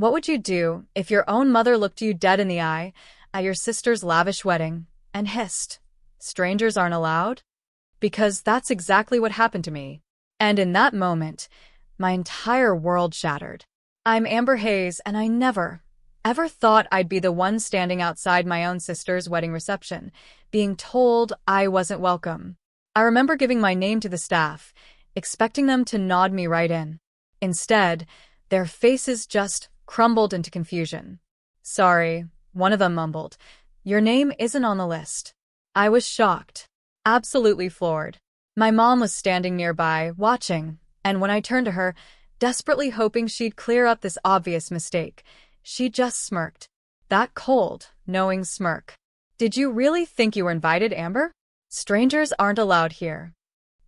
What would you do if your own mother looked you dead in the eye at your sister's lavish wedding and hissed, "Strangers aren't allowed"? Because that's exactly what happened to me. And in that moment, my entire world shattered. I'm Amber Hayes, and I never, ever thought I'd be the one standing outside my own sister's wedding reception, being told I wasn't welcome. I remember giving my name to the staff, expecting them to nod me right in. Instead, their faces just crumbled into confusion. "Sorry," one of them mumbled. "Your name isn't on the list." I was shocked, absolutely floored. My mom was standing nearby, watching, and when I turned to her, desperately hoping she'd clear up this obvious mistake, she just smirked. That cold, knowing smirk. "Did you really think you were invited, Amber? Strangers aren't allowed here."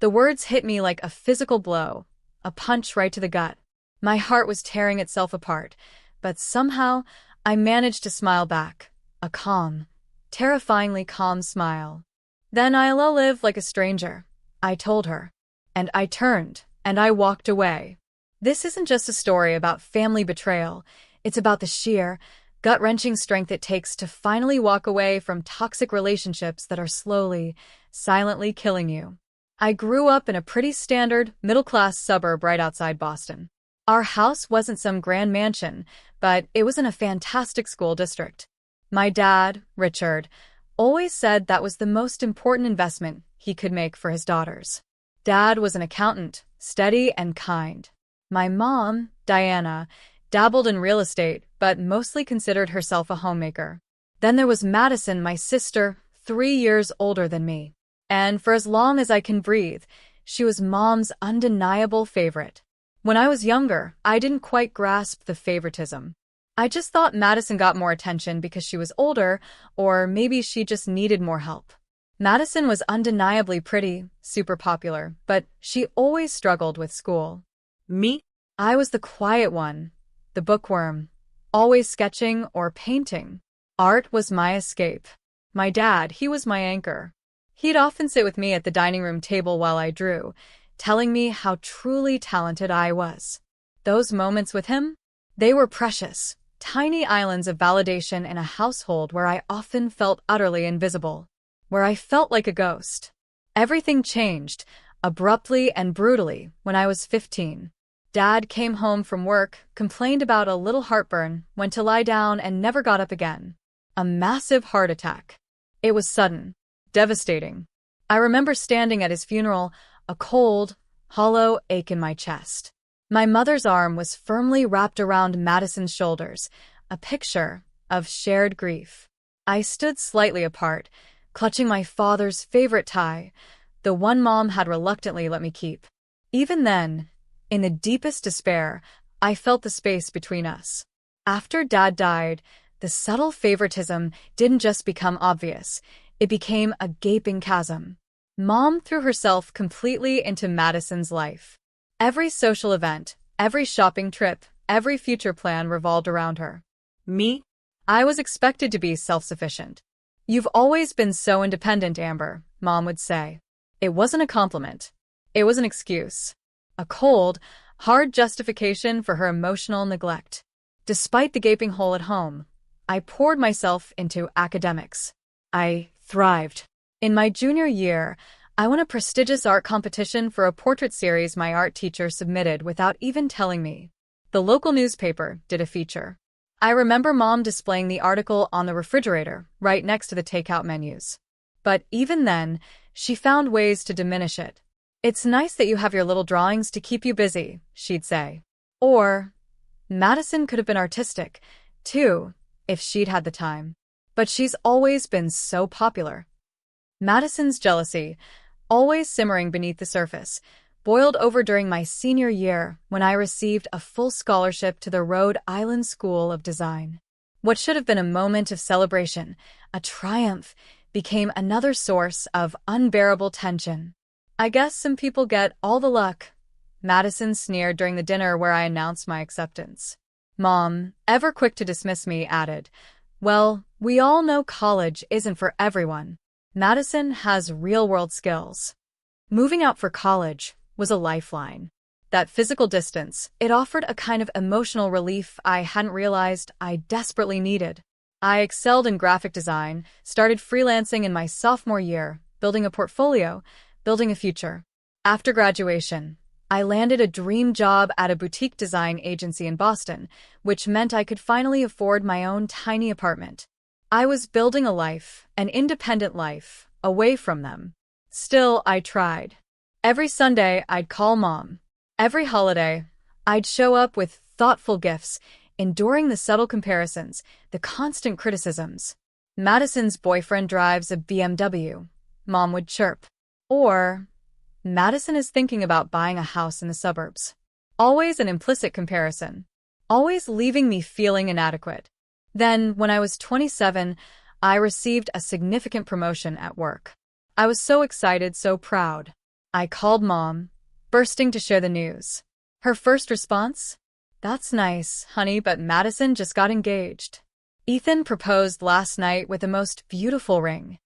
The words hit me like a physical blow, a punch right to the gut. My heart was tearing itself apart, but somehow I managed to smile back, a calm, terrifyingly calm smile. "Then I'll live like a stranger," I told her. And I turned, and I walked away. This isn't just a story about family betrayal. It's about the sheer, gut-wrenching strength it takes to finally walk away from toxic relationships that are slowly, silently killing you. I grew up in a pretty standard, middle-class suburb right outside Boston. Our house wasn't some grand mansion, but it was in a fantastic school district. My dad, Richard, always said that was the most important investment he could make for his daughters. Dad was an accountant, steady and kind. My mom, Diana, dabbled in real estate, but mostly considered herself a homemaker. Then there was Madison, my sister, 3 years older than me. And for as long as I can breathe, she was Mom's undeniable favorite. When I was younger, I didn't quite grasp the favoritism. I just thought Madison got more attention because she was older, or maybe she just needed more help. Madison was undeniably pretty, super popular, but she always struggled with school. Me? I was the quiet one, the bookworm, always sketching or painting. Art was my escape. My dad, he was my anchor. He'd often sit with me at the dining room table while I drew, telling me how truly talented I was. Those moments with him? They were precious, tiny islands of validation in a household where I often felt utterly invisible, where I felt like a ghost. Everything changed, abruptly and brutally, when I was 15. Dad came home from work, complained about a little heartburn, went to lie down, and never got up again. A massive heart attack. It was sudden, devastating. I remember standing at his funeral, a cold, hollow ache in my chest. My mother's arm was firmly wrapped around Madison's shoulders, a picture of shared grief. I stood slightly apart, clutching my father's favorite tie, the one Mom had reluctantly let me keep. Even then, in the deepest despair, I felt the space between us. After Dad died, the subtle favoritism didn't just become obvious, it became a gaping chasm. Mom threw herself completely into Madison's life. Every social event, every shopping trip, every future plan revolved around her. Me? I was expected to be self-sufficient. "You've always been so independent, Amber," Mom would say. It wasn't a compliment. It was an excuse. A cold, hard justification for her emotional neglect. Despite the gaping hole at home, I poured myself into academics. I thrived. In my junior year, I won a prestigious art competition for a portrait series my art teacher submitted without even telling me. The local newspaper did a feature. I remember Mom displaying the article on the refrigerator, right next to the takeout menus. But even then, she found ways to diminish it. "It's nice that you have your little drawings to keep you busy," she'd say. Or, "Madison could have been artistic, too, if she'd had the time. But she's always been so popular." Madison's jealousy, always simmering beneath the surface, boiled over during my senior year when I received a full scholarship to the Rhode Island School of Design. What should have been a moment of celebration, a triumph, became another source of unbearable tension. "I guess some people get all the luck," Madison sneered during the dinner where I announced my acceptance. Mom, ever quick to dismiss me, added, "Well, we all know college isn't for everyone. Madison has real-world skills." Moving out for college was a lifeline. That physical distance, it offered a kind of emotional relief I hadn't realized I desperately needed. I excelled in graphic design, started freelancing in my sophomore year, building a portfolio, building a future. After graduation, I landed a dream job at a boutique design agency in Boston, which meant I could finally afford my own tiny apartment. I was building a life, an independent life, away from them. Still, I tried. Every Sunday, I'd call Mom. Every holiday, I'd show up with thoughtful gifts, enduring the subtle comparisons, the constant criticisms. Madison's boyfriend drives a BMW, Mom would chirp. Or, Madison is thinking about buying a house in the suburbs. Always an implicit comparison. Always leaving me feeling inadequate. Then, when I was 27, I received a significant promotion at work. I was so excited, so proud. I called Mom, bursting to share the news. Her first response? "That's nice, honey, but Madison just got engaged. Ethan proposed last night with the most beautiful ring."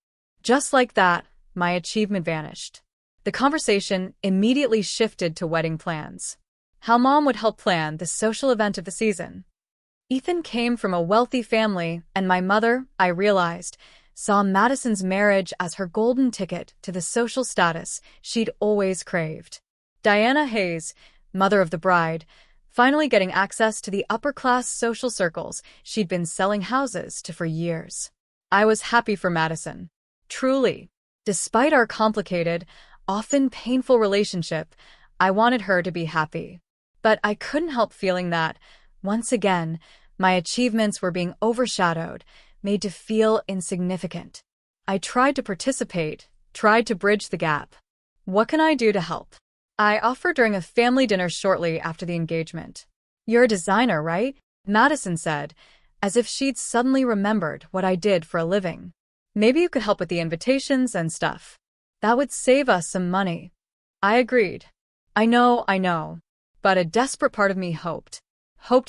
Just like that, my achievement vanished. The conversation immediately shifted to wedding plans. How Mom would help plan the social event of the season. Ethan came from a wealthy family, and my mother, I realized, saw Madison's marriage as her golden ticket to the social status she'd always craved. Diana Hayes, mother of the bride, finally getting access to the upper-class social circles she'd been selling houses to for years. I was happy for Madison. Truly. Despite our complicated, often painful relationship, I wanted her to be happy. But I couldn't help feeling that, once again, my achievements were being overshadowed, made to feel insignificant. I tried to participate, tried to bridge the gap. What can I do to help? I offered during a family dinner shortly after the engagement. "You're a designer, right?" Madison said, as if she'd suddenly remembered what I did for a living. "Maybe you could help with the invitations and stuff. That would save us some money." I agreed. I know. But a desperate part of me hoped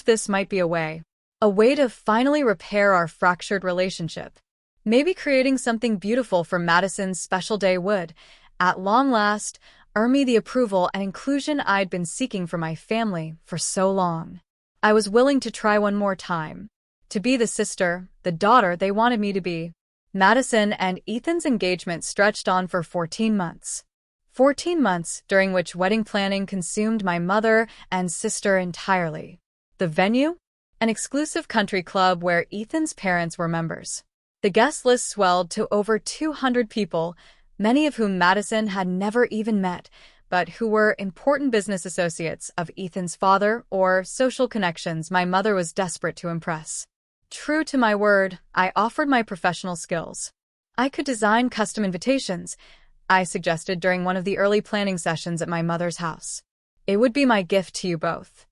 this might be a way to finally repair our fractured relationship. Maybe creating something beautiful for Madison's special day would, at long last, earn me the approval and inclusion I'd been seeking for my family for so long. I was willing to try one more time. To be the sister, the daughter they wanted me to be. Madison and Ethan's engagement stretched on for 14 months. 14 months during which wedding planning consumed my mother and sister entirely. The venue? An exclusive country club where Ethan's parents were members. The guest list swelled to over 200 people, many of whom Madison had never even met, but who were important business associates of Ethan's father or social connections my mother was desperate to impress. True to my word, I offered my professional skills. I could design custom invitations, I suggested during one of the early planning sessions at my mother's house. It would be my gift to you both.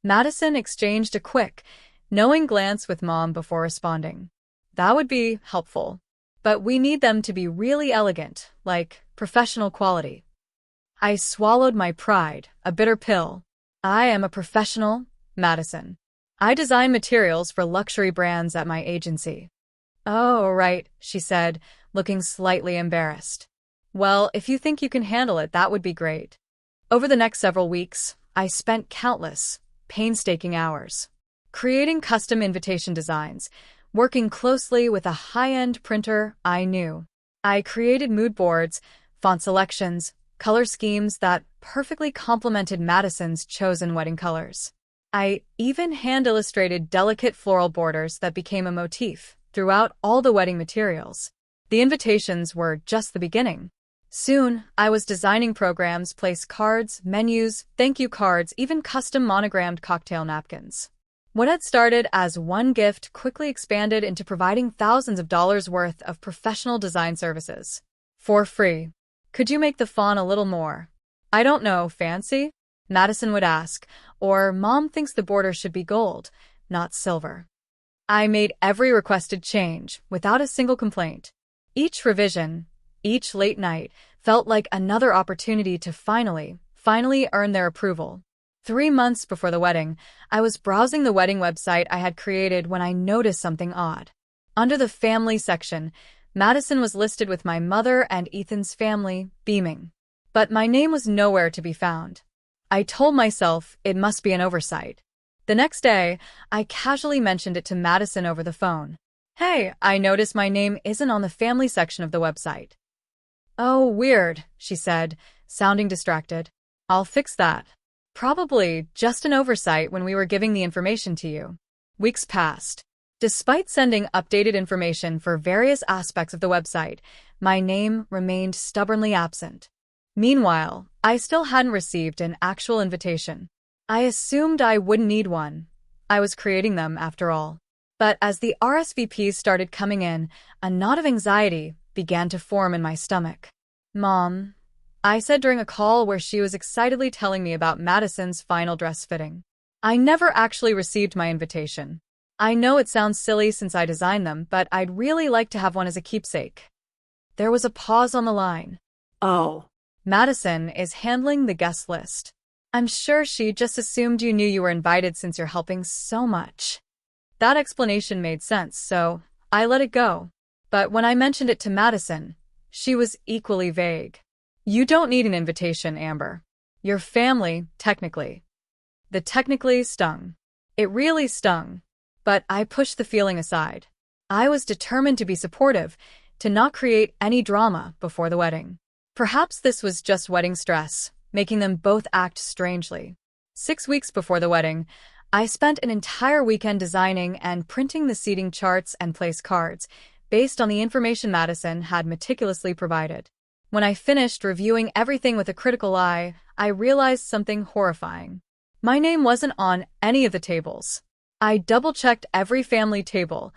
Madison exchanged a quick, knowing glance with Mom before responding. That would be helpful. But we need them to be really elegant, like professional quality. I swallowed my pride, a bitter pill. I am a professional, Madison. I design materials for luxury brands at my agency. Oh, right, she said, looking slightly embarrassed. Well, if you think you can handle it, that would be great. Over the next several weeks, I spent countless, painstaking hours creating custom invitation designs, working closely with a high-end printer I knew. I created mood boards, font selections, color schemes that perfectly complemented Madison's chosen wedding colors. I even hand-illustrated delicate floral borders that became a motif throughout all the wedding materials. The invitations were just the beginning. Soon, I was designing programs, place cards, menus, thank you cards, even custom monogrammed cocktail napkins. What had started as one gift quickly expanded into providing thousands of dollars worth of professional design services. For free. Could you make the font a little more? I don't know, fancy? Madison would ask, or Mom thinks the border should be gold, not silver. I made every requested change, without a single complaint. Each revision, each late night, felt like another opportunity to finally earn their approval. 3 months before the wedding, I was browsing the wedding website I had created when I noticed something odd. Under the family section, Madison was listed with my mother and Ethan's family, beaming. But my name was nowhere to be found. I told myself it must be an oversight. The next day, I casually mentioned it to Madison over the phone. Hey, I noticed my name isn't on the family section of the website. Oh, weird, she said, sounding distracted. I'll fix that. Probably just an oversight when we were giving the information to you. Weeks passed. Despite sending updated information for various aspects of the website, my name remained stubbornly absent. Meanwhile, I still hadn't received an actual invitation. I assumed I wouldn't need one. I was creating them, after all. But as the RSVPs started coming in, a knot of anxiety began to form in my stomach. Mom, I said during a call where she was excitedly telling me about Madison's final dress fitting. I never actually received my invitation. I know it sounds silly since I designed them, but I'd really like to have one as a keepsake. There was a pause on the line. Oh, Madison is handling the guest list. I'm sure she just assumed you knew you were invited since you're helping so much. That explanation made sense, so I let it go. But when I mentioned it to Madison, she was equally vague. You don't need an invitation, Amber. Your family, technically. The technically stung. It really stung. But I pushed the feeling aside. I was determined to be supportive, to not create any drama before the wedding. Perhaps this was just wedding stress, making them both act strangely. 6 weeks before the wedding, I spent an entire weekend designing and printing the seating charts and place cards, based on the information Madison had meticulously provided. When I finished reviewing everything with a critical eye, I realized something horrifying. My name wasn't on any of the tables. I double-checked every family table,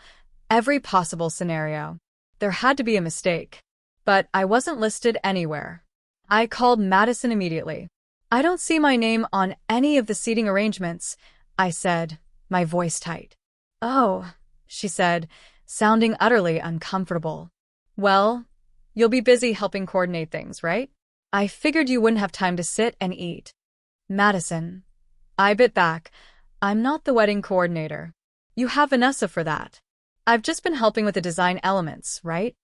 every possible scenario. There had to be a mistake. But I wasn't listed anywhere. I called Madison immediately. I don't see my name on any of the seating arrangements, I said, my voice tight. Oh, she said, sounding utterly uncomfortable. Well, you'll be busy helping coordinate things, right? I figured you wouldn't have time to sit and eat. Madison. I bit back. I'm not the wedding coordinator. You have Vanessa for that. I've just been helping with the design elements, right?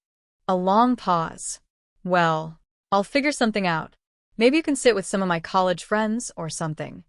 A long pause. Well, I'll figure something out. Maybe you can sit with some of my college friends or something.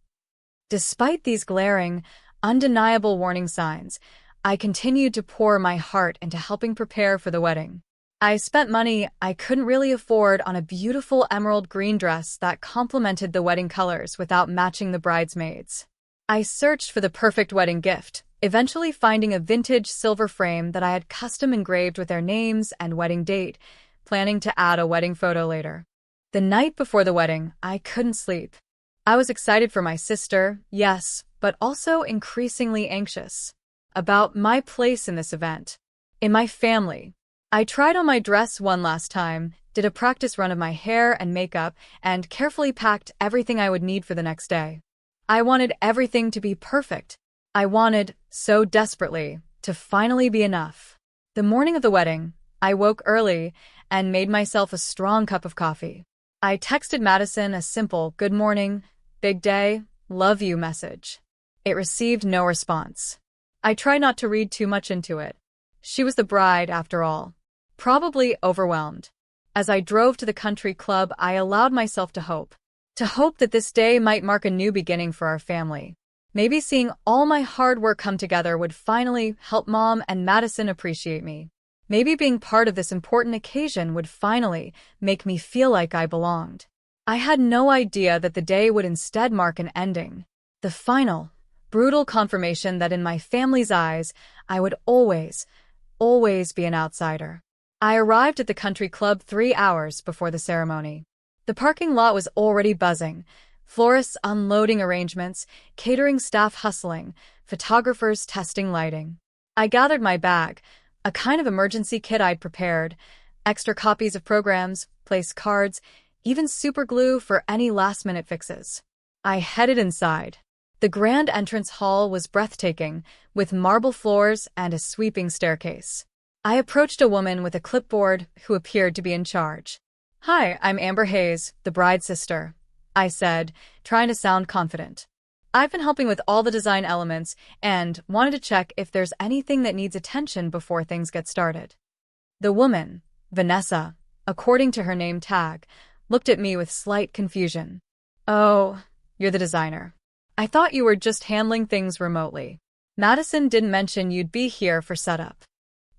Despite these glaring, undeniable warning signs, I continued to pour my heart into helping prepare for the wedding. I spent money I couldn't really afford on a beautiful emerald green dress that complemented the wedding colors without matching the bridesmaids. I searched for the perfect wedding gift, eventually finding a vintage silver frame that I had custom engraved with their names and wedding date, planning to add a wedding photo later. The night before the wedding, I couldn't sleep. I was excited for my sister, yes, but also increasingly anxious about my place in this event, in my family. I tried on my dress one last time, did a practice run of my hair and makeup, and carefully packed everything I would need for the next day. I wanted everything to be perfect. I wanted, so desperately, to finally be enough. The morning of the wedding, I woke early and made myself a strong cup of coffee. I texted Madison a simple "Good morning, big day, love you" message. It received no response. I tried not to read too much into it. She was the bride, after all. Probably overwhelmed. As I drove to the country club, I allowed myself to hope. To hope that this day might mark a new beginning for our family. Maybe seeing all my hard work come together would finally help Mom and Madison appreciate me. Maybe being part of this important occasion would finally make me feel like I belonged. I had no idea that the day would instead mark an ending. The final, brutal confirmation that in my family's eyes, I would always be an outsider. I arrived at the country club 3 hours before the ceremony. The parking lot was already buzzing. Florists unloading arrangements, catering staff hustling, photographers testing lighting. I gathered my bag, a kind of emergency kit I'd prepared, extra copies of programs, place cards, even super glue for any last-minute fixes. I headed inside. The grand entrance hall was breathtaking, with marble floors and a sweeping staircase. I approached a woman with a clipboard who appeared to be in charge. "Hi, I'm Amber Hayes, the bride's sister," I said, trying to sound confident. "I've been helping with all the design elements and wanted to check if there's anything that needs attention before things get started." The woman, Vanessa, according to her name tag, looked at me with slight confusion. "Oh, You're the designer. I thought you were just handling things remotely. Madison didn't mention you'd be here for setup.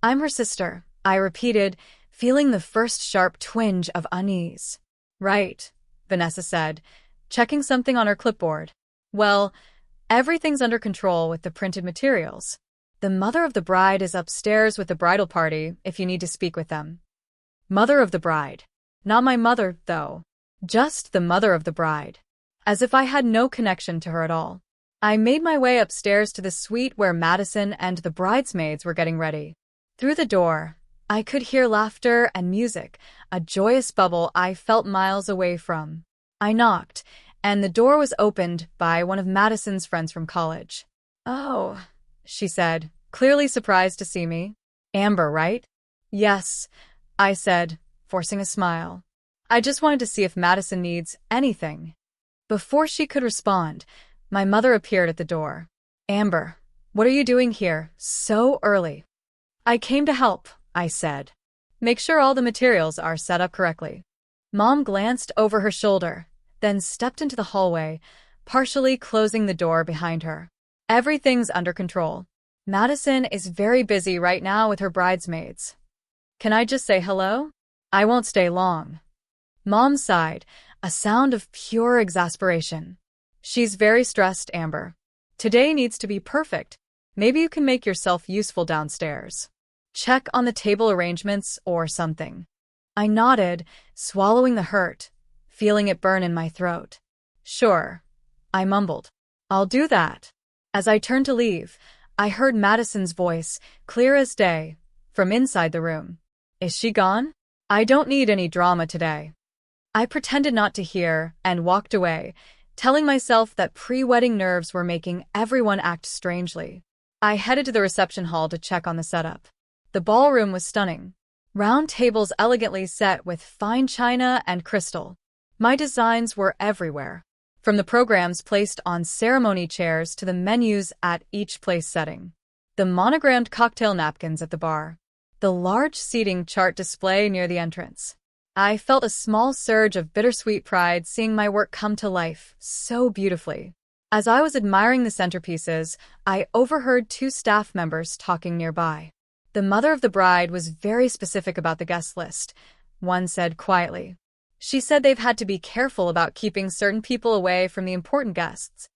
I'm her sister, I repeated, feeling the first sharp twinge of unease. Right, Vanessa said, checking something on her clipboard. Well, everything's under control with the printed materials. The mother of the bride is upstairs with the bridal party if you need to speak with them. Mother of the bride. Not my mother, though. Just the mother of the bride. As if I had no connection to her at all. I made my way upstairs to the suite where Madison and the bridesmaids were getting ready. Through the door, I could hear laughter and music, a joyous bubble I felt miles away from. I knocked, and the door was opened by one of Madison's friends from college. Oh, she said, clearly surprised to see me. Amber, right? Yes, I said, forcing a smile. I just wanted to see if Madison needs anything. Before she could respond, my mother appeared at the door. Amber, what are you doing here so early? I came to help, I said. Make sure all the materials are set up correctly. Mom glanced over her shoulder, then stepped into the hallway, partially closing the door behind her. Everything's under control. Madison is very busy right now with her bridesmaids. Can I just say hello? I won't stay long. Mom sighed, a sound of pure exasperation. She's very stressed, Amber. Today needs to be perfect. Maybe you can make yourself useful downstairs. Check on the table arrangements or something. I nodded, swallowing the hurt, feeling it burn in my throat. Sure, I mumbled. I'll do that. As I turned to leave, I heard Madison's voice, clear as day, from inside the room. Is she gone? I don't need any drama today. I pretended not to hear and walked away, telling myself that pre-wedding nerves were making everyone act strangely. I headed to the reception hall to check on the setup. The ballroom was stunning. Round tables elegantly set with fine china and crystal. My designs were everywhere, from the programs placed on ceremony chairs to the menus at each place setting. The monogrammed cocktail napkins at the bar. The large seating chart display near the entrance. I felt a small surge of bittersweet pride seeing my work come to life so beautifully. As I was admiring the centerpieces, I overheard two staff members talking nearby. The mother of the bride was very specific about the guest list, one said quietly. She said they've had to be careful about keeping certain people away from the important guests.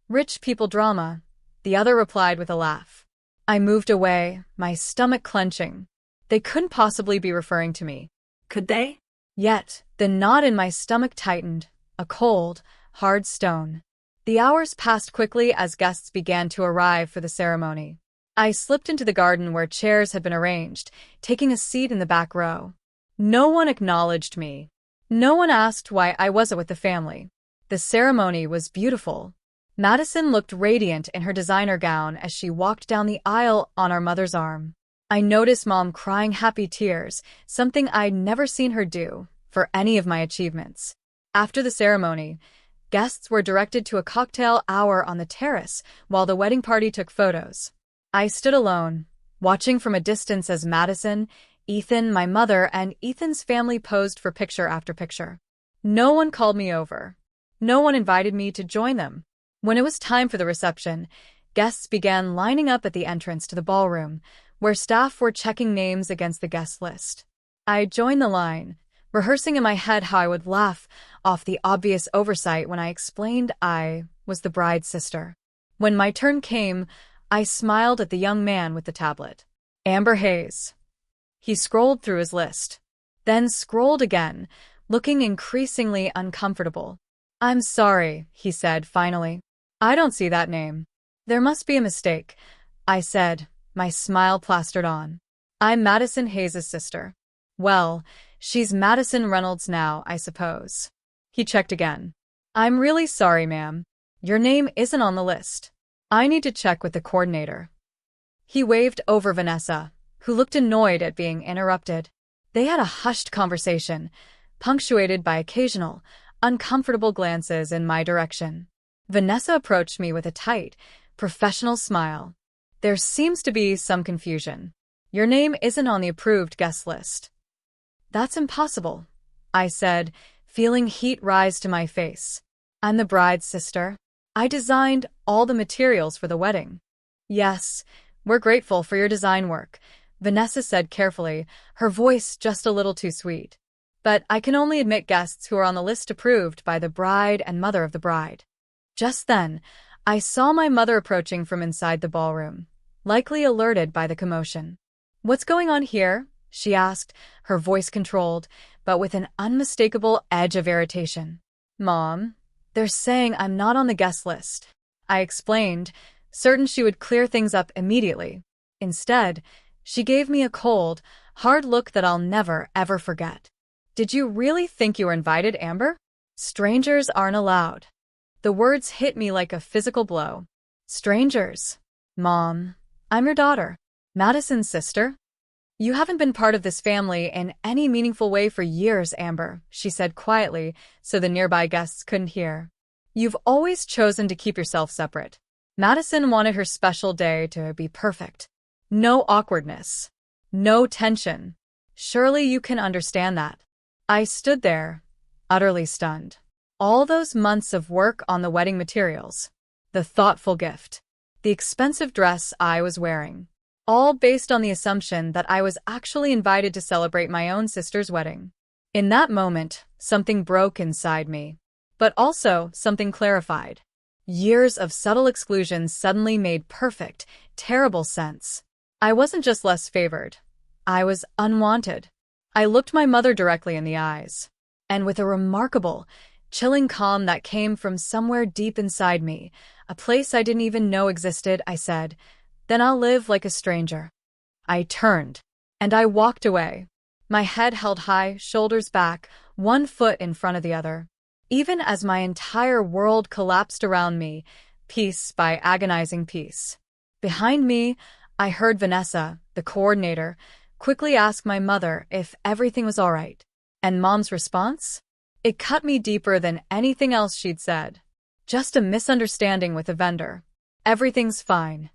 Rich people drama, the other replied with a laugh. I moved away, my stomach clenching. They couldn't possibly be referring to me. Could they? Yet, the knot in my stomach tightened, a cold, hard stone. The hours passed quickly as guests began to arrive for the ceremony. I slipped into the garden where chairs had been arranged, taking a seat in the back row. No one acknowledged me. No one asked why I wasn't with the family. The ceremony was beautiful. Madison looked radiant in her designer gown as she walked down the aisle on our mother's arm. I noticed Mom crying happy tears, something I'd never seen her do for any of my achievements. After the ceremony, guests were directed to a cocktail hour on the terrace while the wedding party took photos. I stood alone, watching from a distance as Madison, Ethan, my mother, and Ethan's family posed for picture after picture. No one called me over. No one invited me to join them. When it was time for the reception, guests began lining up at the entrance to the ballroom, where staff were checking names against the guest list. I joined the line, rehearsing in my head how I would laugh off the obvious oversight when I explained I was the bride's sister. When my turn came, I smiled at the young man with the tablet. Amber Hayes. He scrolled through his list, then scrolled again, looking increasingly uncomfortable. I'm sorry, he said finally. I don't see that name. There must be a mistake, I said, my smile plastered on. I'm Madison Hayes' sister. Well, she's Madison Reynolds now, I suppose. He checked again. I'm really sorry, ma'am. Your name isn't on the list. I need to check with the coordinator. He waved over Vanessa, who looked annoyed at being interrupted. They had a hushed conversation, punctuated by occasional, uncomfortable glances in my direction. Vanessa approached me with a tight, professional smile. There seems to be some confusion. Your name isn't on the approved guest list. That's impossible, I said, feeling heat rise to my face. I'm the bride's sister. I designed all the materials for the wedding. Yes, we're grateful for your design work, Vanessa said carefully, her voice just a little too sweet. But I can only admit guests who are on the list approved by the bride and mother of the bride. Just then, I saw my mother approaching from inside the ballroom, likely alerted by the commotion. What's going on here? She asked, her voice controlled, but with an unmistakable edge of irritation. Mom, they're saying I'm not on the guest list. I explained, certain she would clear things up immediately. Instead, she gave me a cold, hard look that I'll never, ever forget. Did you really think you were invited, Amber? Strangers aren't allowed. The words hit me like a physical blow. Strangers. Mom, I'm your daughter, Madison's sister. You haven't been part of this family in any meaningful way for years, Amber, she said quietly so the nearby guests couldn't hear. You've always chosen to keep yourself separate. Madison wanted her special day to be perfect. No awkwardness. No tension. Surely you can understand that. I stood there, utterly stunned. All those months of work on the wedding materials, the thoughtful gift, the expensive dress I was wearing, all based on the assumption that I was actually invited to celebrate my own sister's wedding. In that moment, something broke inside me, but also something clarified. Years of subtle exclusion suddenly made perfect, terrible sense. I wasn't just less favored. I was unwanted. I looked my mother directly in the eyes, and with a remarkable, chilling calm that came from somewhere deep inside me, a place I didn't even know existed, I said, "Then I'll live like a stranger." I turned, and I walked away. My head held high, shoulders back, one foot in front of the other. Even as my entire world collapsed around me, piece by agonizing piece. Behind me, I heard Vanessa, the coordinator, quickly ask my mother if everything was all right. And Mom's response? It cut me deeper than anything else she'd said. Just a misunderstanding with a vendor. Everything's fine.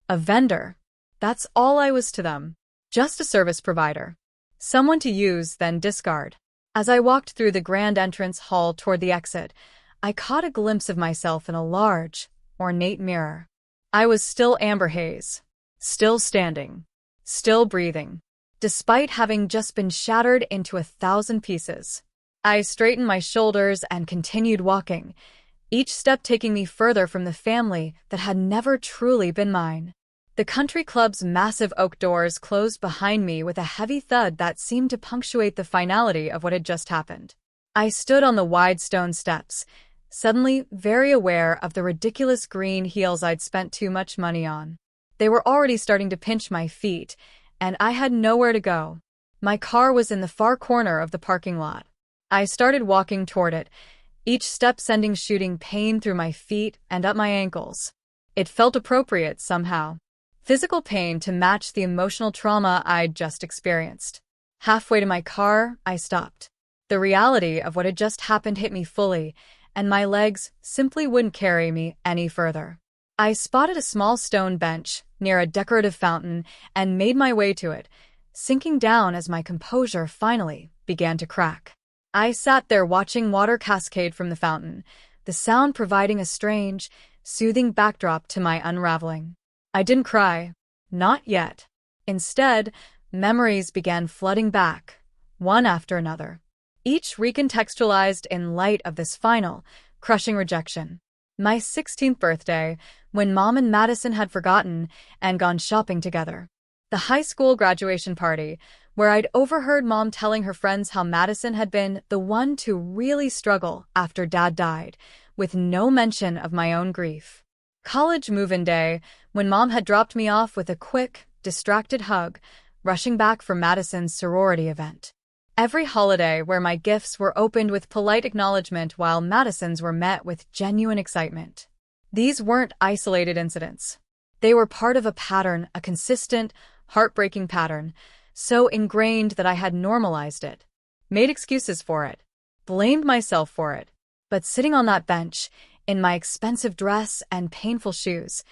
A vendor. That's all I was to them. Just a service provider. Someone to use, then discard. As I walked through the grand entrance hall toward the exit, I caught a glimpse of myself in a large, ornate mirror. I was still Amber Hayes. Still standing. Still breathing. Despite having just been shattered into 1,000 pieces. I straightened my shoulders and continued walking, each step taking me further from the family that had never truly been mine. The country club's massive oak doors closed behind me with a heavy thud that seemed to punctuate the finality of what had just happened. I stood on the wide stone steps, suddenly very aware of the ridiculous green heels I'd spent too much money on. They were already starting to pinch my feet, and I had nowhere to go. My car was in the far corner of the parking lot. I started walking toward it, each step sending shooting pain through my feet and up my ankles. It felt appropriate somehow. Physical pain to match the emotional trauma I'd just experienced. Halfway to my car, I stopped. The reality of what had just happened hit me fully, and my legs simply wouldn't carry me any further. I spotted a small stone bench near a decorative fountain and made my way to it, sinking down as my composure finally began to crack. I sat there watching water cascade from the fountain, the sound providing a strange, soothing backdrop to my unraveling. I didn't cry. Not yet. Instead, memories began flooding back, one after another, each recontextualized in light of this final, crushing rejection. My 16th birthday, when Mom and Madison had forgotten and gone shopping together. The high school graduation party, where I'd overheard Mom telling her friends how Madison had been the one to really struggle after Dad died, with no mention of my own grief. College move-in day, when Mom had dropped me off with a quick, distracted hug, rushing back from Madison's sorority event. Every holiday where my gifts were opened with polite acknowledgement while Madison's were met with genuine excitement. These weren't isolated incidents. They were part of a pattern, a consistent, heartbreaking pattern, so ingrained that I had normalized it, made excuses for it, blamed myself for it. But sitting on that bench, in my expensive dress and painful shoes,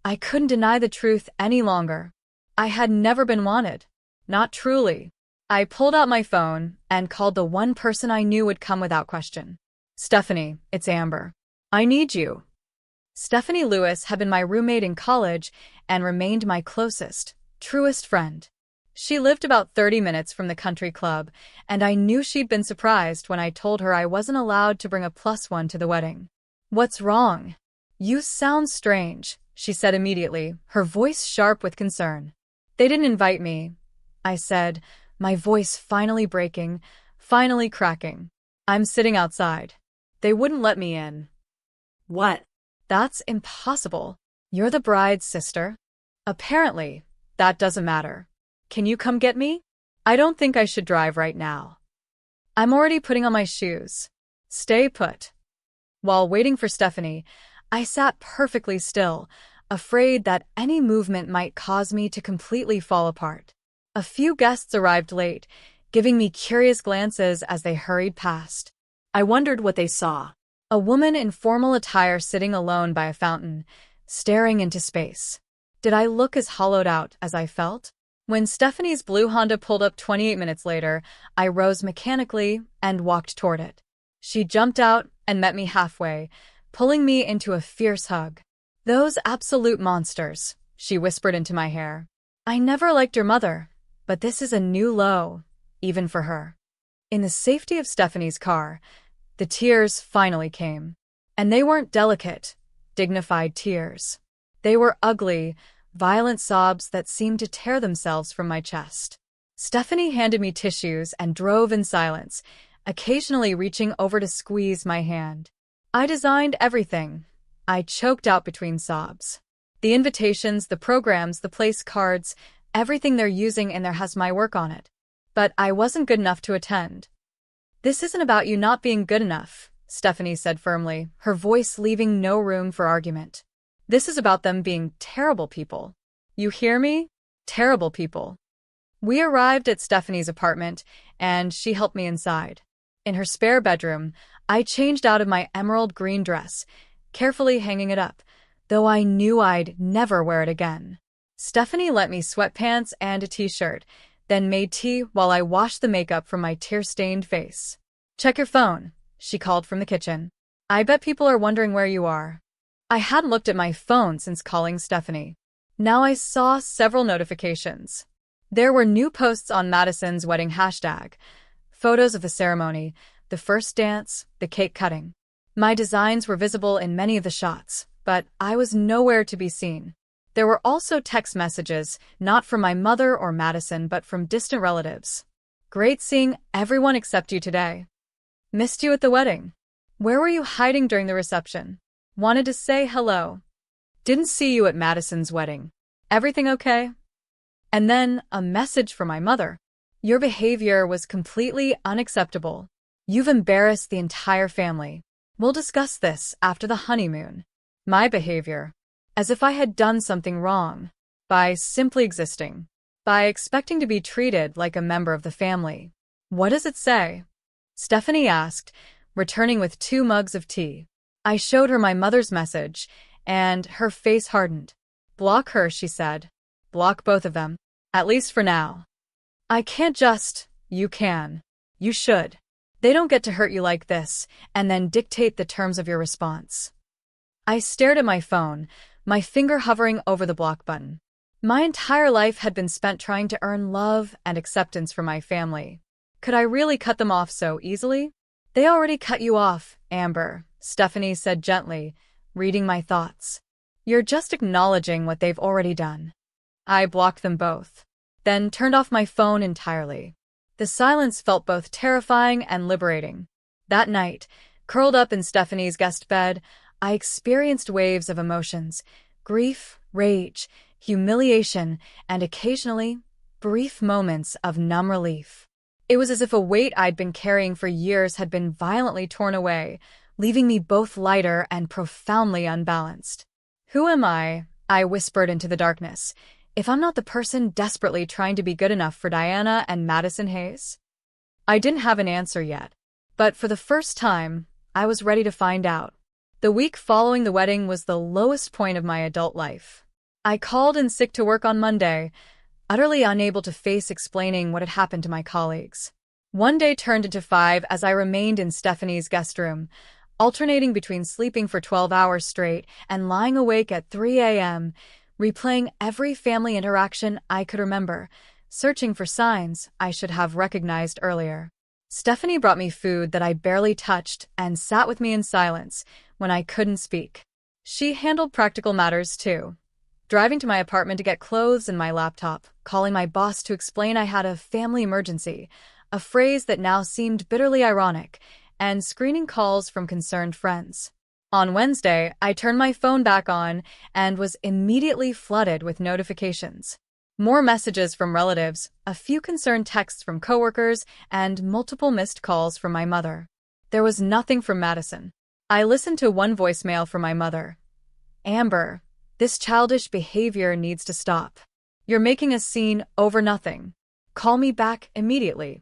I couldn't deny the truth any longer. I had never been wanted. Not truly. I pulled out my phone and called the one person I knew would come without question. Stephanie, it's Amber. I need you. Stephanie Lewis had been my roommate in college and remained my closest, truest friend. She lived about 30 minutes from the country club, and I knew she'd been surprised when I told her I wasn't allowed to bring a +1 to the wedding. What's wrong? You sound strange, she said immediately, her voice sharp with concern. They didn't invite me, I said, my voice finally breaking, finally cracking. I'm sitting outside. They wouldn't let me in. What? That's impossible. You're the bride's sister. Apparently, that doesn't matter. Can you come get me? I don't think I should drive right now. I'm already putting on my shoes. Stay put. While waiting for Stephanie, I sat perfectly still, afraid that any movement might cause me to completely fall apart. A few guests arrived late, giving me curious glances as they hurried past. I wondered what they saw. A woman in formal attire sitting alone by a fountain, staring into space. Did I look as hollowed out as I felt? When Stephanie's blue Honda pulled up 28 minutes later, I rose mechanically and walked toward it. She jumped out and met me halfway, pulling me into a fierce hug. Those absolute monsters, she whispered into my hair. I never liked your mother, but this is a new low, even for her. In the safety of Stephanie's car, the tears finally came. And they weren't delicate, dignified tears. They were ugly, violent sobs that seemed to tear themselves from my chest. Stephanie handed me tissues and drove in silence, occasionally reaching over to squeeze my hand. I designed everything. I choked out between sobs. The invitations, the programs, the place cards, everything they're using in there has my work on it. But I wasn't good enough to attend. This isn't about you not being good enough, Stephanie said firmly, her voice leaving no room for argument. This is about them being terrible people. You hear me? Terrible people. We arrived at Stephanie's apartment, and she helped me inside. In her spare bedroom, I changed out of my emerald green dress, carefully hanging it up, though I knew I'd never wear it again. Stephanie lent me sweatpants and a t-shirt, then made tea while I washed the makeup from my tear-stained face. Check your phone, she called from the kitchen. I bet people are wondering where you are. I hadn't looked at my phone since calling Stephanie. Now I saw several notifications. There were new posts on Madison's wedding hashtag, photos of the ceremony, the first dance, the cake cutting. My designs were visible in many of the shots, but I was nowhere to be seen. There were also text messages, not from my mother or Madison, but from distant relatives. Great seeing everyone except you today. Missed you at the wedding. Where were you hiding during the reception? Wanted to say hello. Didn't see you at Madison's wedding. Everything okay? And then a message from my mother. Your behavior was completely unacceptable. You've embarrassed the entire family. We'll discuss this after the honeymoon. My behavior. As if I had done something wrong. By simply existing. By expecting to be treated like a member of the family. What does it say? Stephanie asked, returning with 2 mugs of tea. I showed her my mother's message, and her face hardened. Block her, she said. Block both of them. At least for now. I can't just. You can. You should. They don't get to hurt you like this, and then dictate the terms of your response. I stared at my phone, my finger hovering over the block button. My entire life had been spent trying to earn love and acceptance from my family. Could I really cut them off so easily? They already cut you off, Amber, Stephanie said gently, reading my thoughts. You're just acknowledging what they've already done. I blocked them both, then turned off my phone entirely. The silence felt both terrifying and liberating. That night, curled up in Stephanie's guest bed, I experienced waves of emotions, grief, rage, humiliation, and occasionally, brief moments of numb relief. It was as if a weight I'd been carrying for years had been violently torn away, leaving me both lighter and profoundly unbalanced. Who am I whispered into the darkness, if I'm not the person desperately trying to be good enough for Diana and Madison Hayes? I didn't have an answer yet, but for the first time, I was ready to find out. The week following the wedding was the lowest point of my adult life. I called in sick to work on Monday, utterly unable to face explaining what had happened to my colleagues. One day turned into 5 as I remained in Stephanie's guest room, alternating between sleeping for 12 hours straight and lying awake at 3 a.m., replaying every family interaction I could remember, searching for signs I should have recognized earlier. Stephanie brought me food that I barely touched and sat with me in silence when I couldn't speak. She handled practical matters too, driving to my apartment to get clothes and my laptop, calling my boss to explain I had a family emergency, a phrase that now seemed bitterly ironic, and screening calls from concerned friends. On Wednesday, I turned my phone back on and was immediately flooded with notifications. More messages from relatives, a few concerned texts from coworkers, and multiple missed calls from my mother. There was nothing from Madison. I listened to one voicemail from my mother. "Amber, this childish behavior needs to stop. You're making a scene over nothing. Call me back immediately."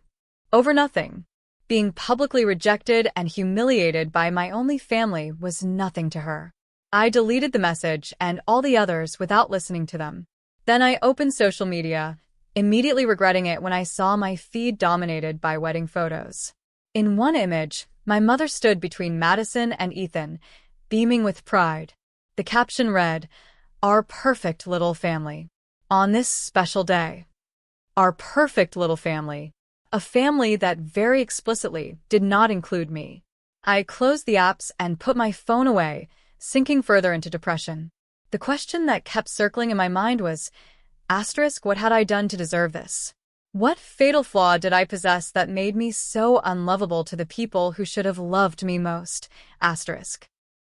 Over nothing. Being publicly rejected and humiliated by my only family was nothing to her. I deleted the message and all the others without listening to them. Then I opened social media, immediately regretting it when I saw my feed dominated by wedding photos. In one image, my mother stood between Madison and Ethan, beaming with pride. The caption read, "Our perfect little family. On this special day." Our perfect little family. A family that very explicitly did not include me. I closed the apps and put my phone away, sinking further into depression. The question that kept circling in my mind was, what had I done to deserve this? What fatal flaw did I possess that made me so unlovable to the people who should have loved me most?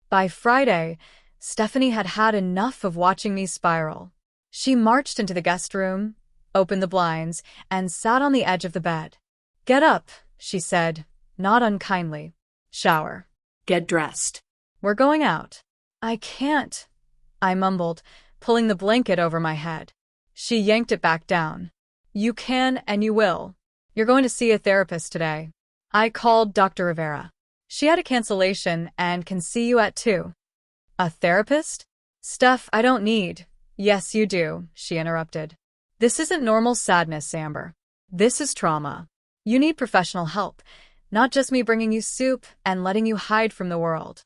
By Friday, Stephanie had had enough of watching me spiral. She marched into the guest room, opened the blinds, and sat on the edge of the bed. "Get up," she said, not unkindly. "Shower. Get dressed. We're going out." "I can't," I mumbled, pulling the blanket over my head. She yanked it back down. "You can and you will. You're going to see a therapist today. I called Dr. Rivera. She had a cancellation and can see you at 2. "A therapist?" "Steph, I don't need." "Yes, you do," she interrupted. "This isn't normal sadness, Amber. This is trauma. You need professional help, not just me bringing you soup and letting you hide from the world."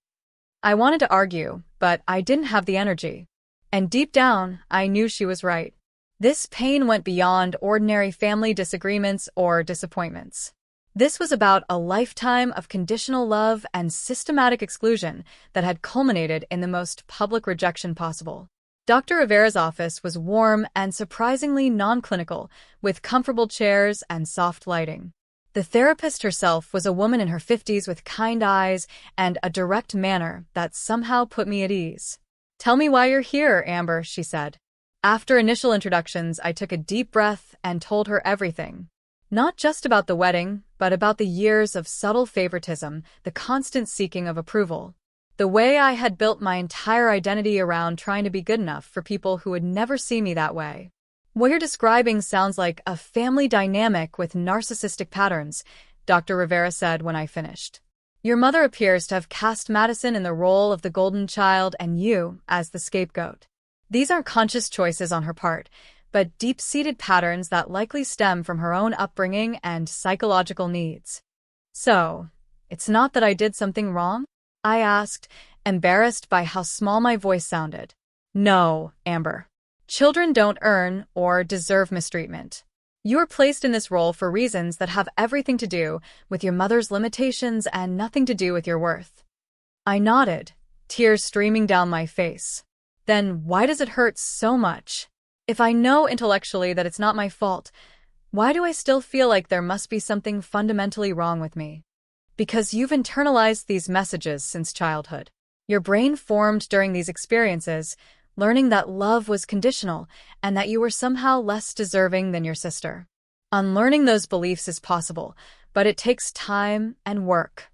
I wanted to argue, but I didn't have the energy. And deep down, I knew she was right. This pain went beyond ordinary family disagreements or disappointments. This was about a lifetime of conditional love and systematic exclusion that had culminated in the most public rejection possible. Dr. Rivera's office was warm and surprisingly non-clinical, with comfortable chairs and soft lighting. The therapist herself was a woman in her 50s with kind eyes and a direct manner that somehow put me at ease. "Tell me why you're here, Amber," she said. After initial introductions, I took a deep breath and told her everything. Not just about the wedding, but about the years of subtle favoritism, the constant seeking of approval. The way I had built my entire identity around trying to be good enough for people who would never see me that way. "What you're describing sounds like a family dynamic with narcissistic patterns," Dr. Rivera said when I finished. "Your mother appears to have cast Madison in the role of the golden child and you as the scapegoat. These aren't conscious choices on her part, but deep-seated patterns that likely stem from her own upbringing and psychological needs." "So, it's not that I did something wrong?" I asked, embarrassed by how small my voice sounded. "No, Amber. Children don't earn or deserve mistreatment. You are placed in this role for reasons that have everything to do with your mother's limitations and nothing to do with your worth." I nodded, tears streaming down my face. "Then why does it hurt so much? If I know intellectually that it's not my fault, why do I still feel like there must be something fundamentally wrong with me?" "Because you've internalized these messages since childhood. Your brain formed during these experiences, learning that love was conditional and that you were somehow less deserving than your sister. Unlearning those beliefs is possible, but it takes time and work."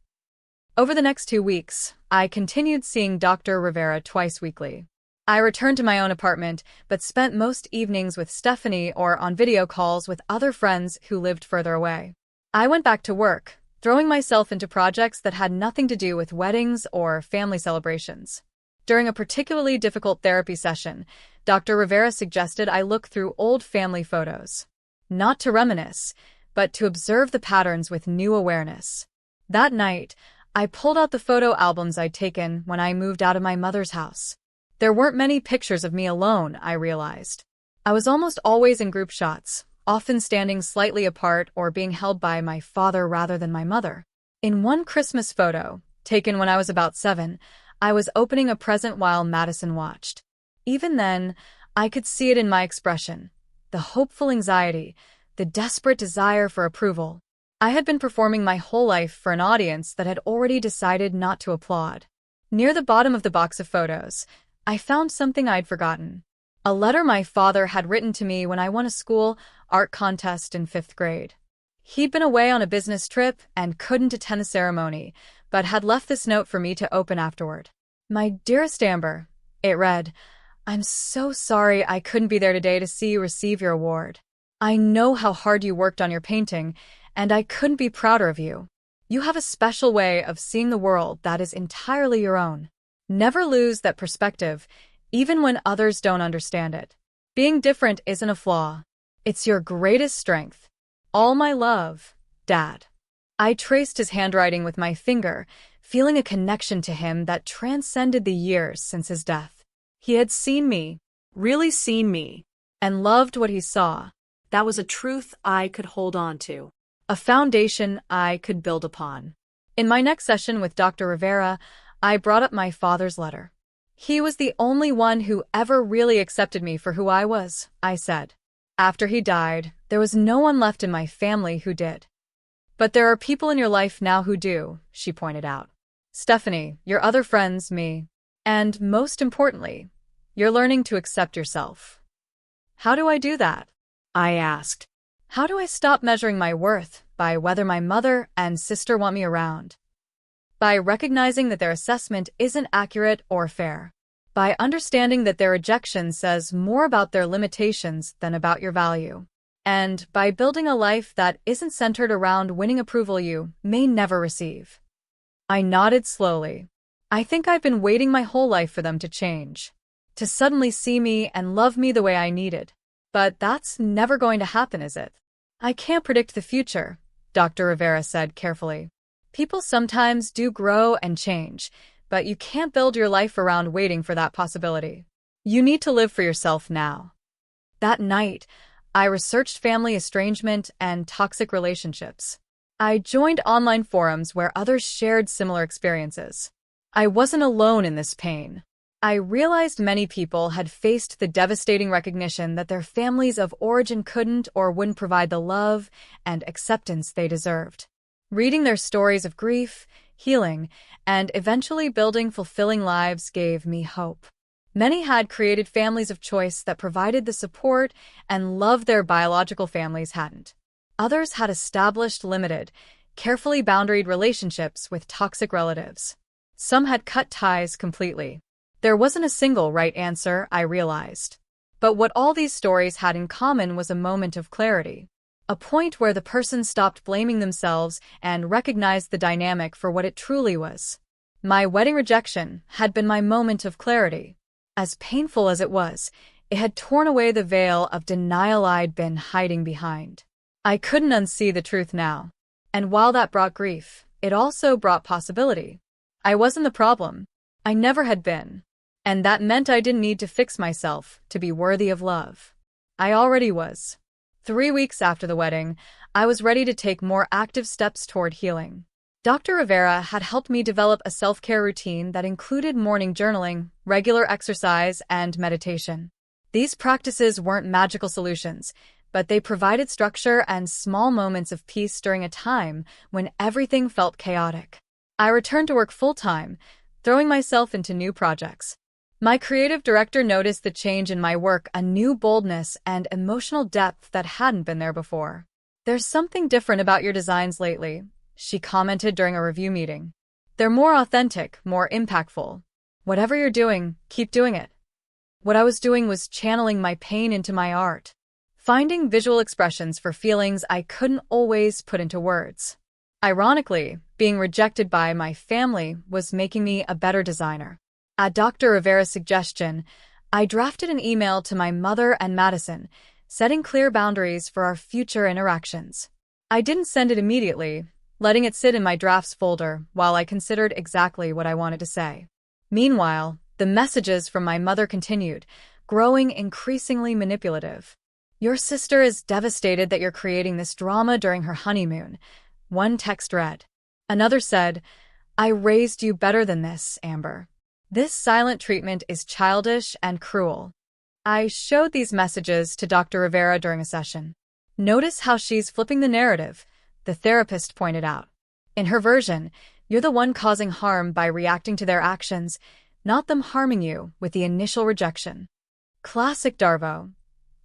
Over the next 2 weeks, I continued seeing Dr. Rivera twice weekly. I returned to my own apartment, but spent most evenings with Stephanie or on video calls with other friends who lived further away. I went back to work, throwing myself into projects that had nothing to do with weddings or family celebrations. During a particularly difficult therapy session, Dr. Rivera suggested I look through old family photos. Not to reminisce, but to observe the patterns with new awareness. That night, I pulled out the photo albums I'd taken when I moved out of my mother's house. There weren't many pictures of me alone, I realized. I was almost always in group shots, often standing slightly apart or being held by my father rather than my mother. In one Christmas photo, taken when I was about 7, I was opening a present while Madison watched. Even then, I could see it in my expression. The hopeful anxiety, the desperate desire for approval. I had been performing my whole life for an audience that had already decided not to applaud. Near the bottom of the box of photos, I found something I'd forgotten. A letter my father had written to me when I won a school art contest in 5th grade. He'd been away on a business trip and couldn't attend the ceremony, but had left this note for me to open afterward. "My dearest Amber," it read, "I'm so sorry I couldn't be there today to see you receive your award. I know how hard you worked on your painting, and I couldn't be prouder of you. You have a special way of seeing the world that is entirely your own. Never lose that perspective, even when others don't understand it. Being different isn't a flaw. It's your greatest strength. All my love, Dad." I traced his handwriting with my finger, feeling a connection to him that transcended the years since his death. He had seen me, Really seen me. and loved what he saw, That was a truth I could hold on to. a foundation I could build upon. In my next session with Dr. Rivera, I brought up my father's letter. "He was the only one who ever really accepted me for who I was," I said. "After he died, there was no one left in my family who did." "But there are people in your life now who do," she pointed out. "Stephanie, your other friends, me. And most importantly, you're learning to accept yourself." "How do I do that?" I asked. "How do I stop measuring my worth by whether my mother and sister want me around? By recognizing that their assessment isn't accurate or fair. By understanding that their rejection says more about their limitations than about your value. And by building a life that isn't centered around winning approval you may never receive." I nodded slowly. I think I've been waiting my whole life for them to change. To suddenly see me and love me the way I needed. But that's never going to happen, is it? "I can't predict the future," Dr. Rivera said carefully. "People sometimes do grow and change, but you can't build your life around waiting for that possibility. You need to live for yourself now." That night, I researched family estrangement and toxic relationships. I joined online forums where others shared similar experiences. I wasn't alone in this pain. I realized many people had faced the devastating recognition that their families of origin couldn't or wouldn't provide the love and acceptance they deserved. Reading their stories of grief, healing, and eventually building fulfilling lives gave me hope. Many had created families of choice that provided the support and love their biological families hadn't. Others had established limited, carefully boundaried relationships with toxic relatives. Some had cut ties completely. There wasn't a single right answer, I realized. But what all these stories had in common was a moment of clarity. A point where the person stopped blaming themselves and recognized the dynamic for what it truly was. My wedding rejection had been my moment of clarity. As painful as it was, it had torn away the veil of denial I'd been hiding behind. I couldn't unsee the truth now. And while that brought grief, it also brought possibility. I wasn't the problem. I never had been. And that meant I didn't need to fix myself to be worthy of love. I already was. 3 weeks after the wedding, I was ready to take more active steps toward healing. Dr. Rivera had helped me develop a self-care routine that included morning journaling, regular exercise, and meditation. These practices weren't magical solutions, but they provided structure and small moments of peace during a time when everything felt chaotic. I returned to work full-time, throwing myself into new projects. My creative director noticed the change in my work, a new boldness and emotional depth that hadn't been there before. "There's something different about your designs lately," she commented during a review meeting. "They're more authentic, more impactful. Whatever you're doing, keep doing it." What I was doing was channeling my pain into my art, finding visual expressions for feelings I couldn't always put into words. Ironically, being rejected by my family was making me a better designer. At Dr. Rivera's suggestion, I drafted an email to my mother and Madison, setting clear boundaries for our future interactions. I didn't send it immediately, letting it sit in my drafts folder while I considered exactly what I wanted to say. Meanwhile, the messages from my mother continued, growing increasingly manipulative. Your sister is devastated that you're creating this drama during her honeymoon. One text read. Another said, I raised you better than this, Amber. This silent treatment is childish and cruel. I showed these messages to Dr. Rivera during a session. Notice how she's flipping the narrative, the therapist pointed out. In her version, you're the one causing harm by reacting to their actions, not them harming you with the initial rejection. Classic Darvo,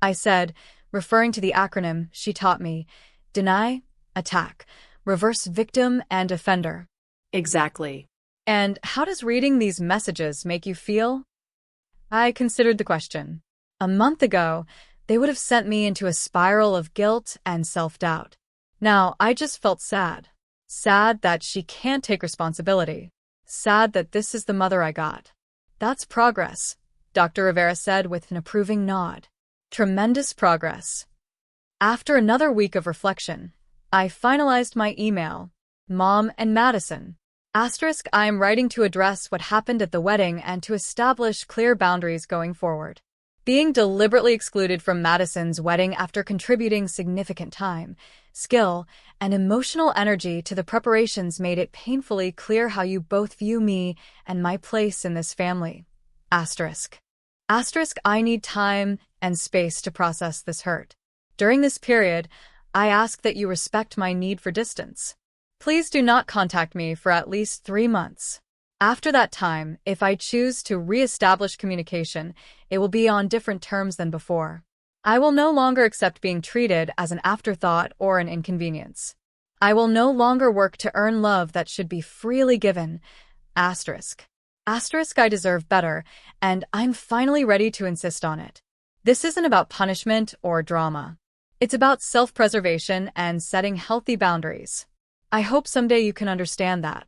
I said, referring to the acronym she taught me: deny, attack, reverse victim and offender. Exactly. And how does reading these messages make you feel? I considered the question. A month ago, they would have sent me into a spiral of guilt and self-doubt. Now, I just felt sad. Sad that she can't take responsibility. Sad that this is the mother I got. That's progress, Dr. Rivera said with an approving nod. Tremendous progress. After another week of reflection, I finalized my email. Mom and Madison. Asterisk, I am writing to address what happened at the wedding and to establish clear boundaries going forward. Being deliberately excluded from Madison's wedding after contributing significant time, skill, and emotional energy to the preparations made it painfully clear how you both view me and my place in this family. Asterisk. Asterisk, I need time and space to process this hurt. During this period, I ask that you respect my need for distance. Please do not contact me for at least 3 months. After that time, if I choose to re-establish communication, it will be on different terms than before. I will no longer accept being treated as an afterthought or an inconvenience. I will no longer work to earn love that should be freely given. Asterisk. Asterisk, I deserve better, and I'm finally ready to insist on it. This isn't about punishment or drama. It's about self-preservation and setting healthy boundaries. I hope someday you can understand that.